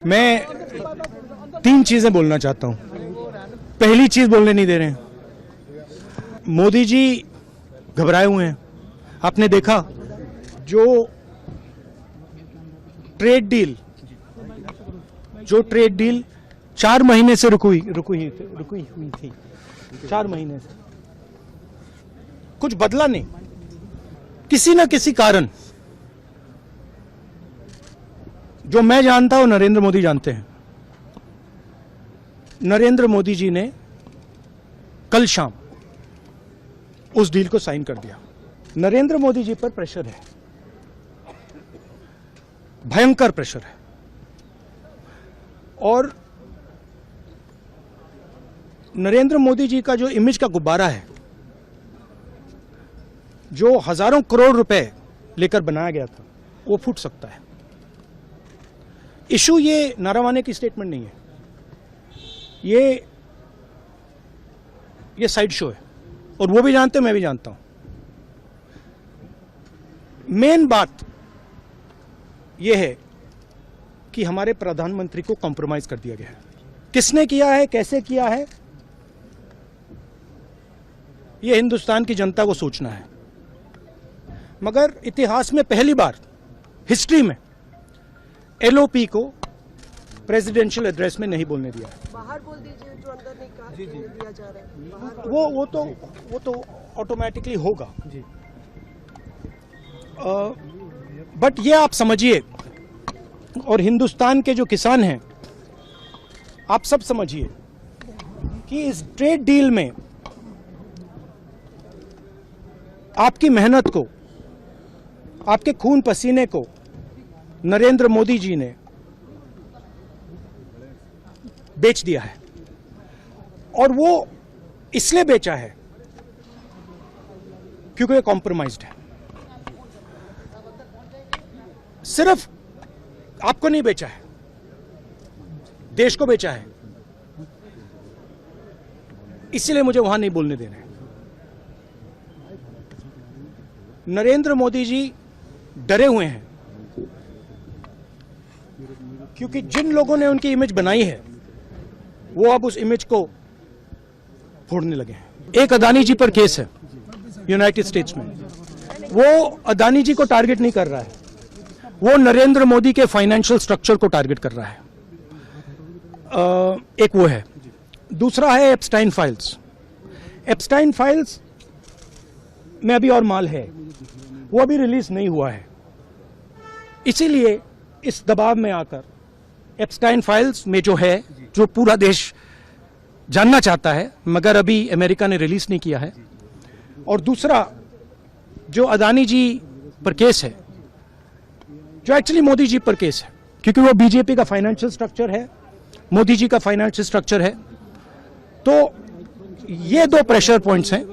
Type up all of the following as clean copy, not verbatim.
मैं तीन चीजें बोलना चाहता हूं। पहली चीज बोलने नहीं दे रहे हैं। मोदी जी घबराए हुए हैं। आपने देखा जो ट्रेड डील 4 महीने से रुकी हुई थी 4 महीने से कुछ बदला नहीं। किसी न किसी कारण, जो मैं जानता हूं नरेंद्र मोदी जानते हैं। नरेंद्र मोदी जी ने कल शाम उस डील को साइन कर दिया। नरेंद्र मोदी जी पर प्रेशर है, भयंकर प्रेशर है। और नरेंद्र मोदी जी का जो इमेज का गुब्बारा है, जो हजारों करोड़ रुपए लेकर बनाया गया था, वो फूट सकता है। इशू ये नारावाने की स्टेटमेंट नहीं है, ये साइड शो है। और वो भी जानते हैं, मैं भी जानता हूं। मेन बात यह है कि हमारे प्रधानमंत्री को कॉम्प्रोमाइज कर दिया गया है। किसने किया है, कैसे किया है, यह हिंदुस्तान की जनता को सोचना है। मगर इतिहास में पहली बार हिस्ट्री में एलओपी को प्रेसिडेंशियल एड्रेस में नहीं बोलने दिया है। बाहर बोल दीजिए, जो अंदर नहीं कहा दिया जा रहा है। वो तो ऑटोमेटिकली होगा जी। बट ये आप समझिए, और हिंदुस्तान के जो किसान हैं, आप सब समझिए कि इस ट्रेड डील में आपकी मेहनत को, आपके खून पसीने को नरेंद्र मोदी जी ने बेच दिया है। और वो इसलिए बेचा है क्योंकि ये कॉम्प्रोमाइज्ड है। सिर्फ आपको नहीं बेचा है, देश को बेचा है। इसीलिए मुझे वहां नहीं बोलने देना है। नरेंद्र मोदी जी डरे हुए हैं क्योंकि जिन लोगों ने उनकी इमेज बनाई है, वो अब उस इमेज को फोड़ने लगे हैं। एक अदानी जी पर केस है यूनाइटेड स्टेट्स में। वो अदानी जी को टारगेट नहीं कर रहा है, वो नरेंद्र मोदी के फाइनेंशियल स्ट्रक्चर को टारगेट कर रहा है। एक वो है। दूसरा है एप्स्टाइन फाइल्स। एप्स्टाइन फाइल्स में अभी और माल है, वो अभी रिलीज नहीं हुआ है। इसीलिए इस दबाव में आकर एप्स्टाइन फाइल्स में जो है, जो पूरा देश जानना चाहता है, मगर अभी अमेरिका ने रिलीज नहीं किया है। और दूसरा जो अदानी जी पर केस है, जो एक्चुअली मोदी जी पर केस है, क्योंकि वो बीजेपी का फाइनेंशियल स्ट्रक्चर है, मोदी जी का फाइनेंशियल स्ट्रक्चर है। तो ये 2 प्रेशर पॉइंट्स हैं।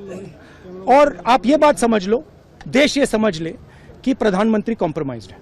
और आप ये बात समझ लो, देश ये समझ ले कि प्रधानमंत्री कॉम्प्रोमाइज्ड है।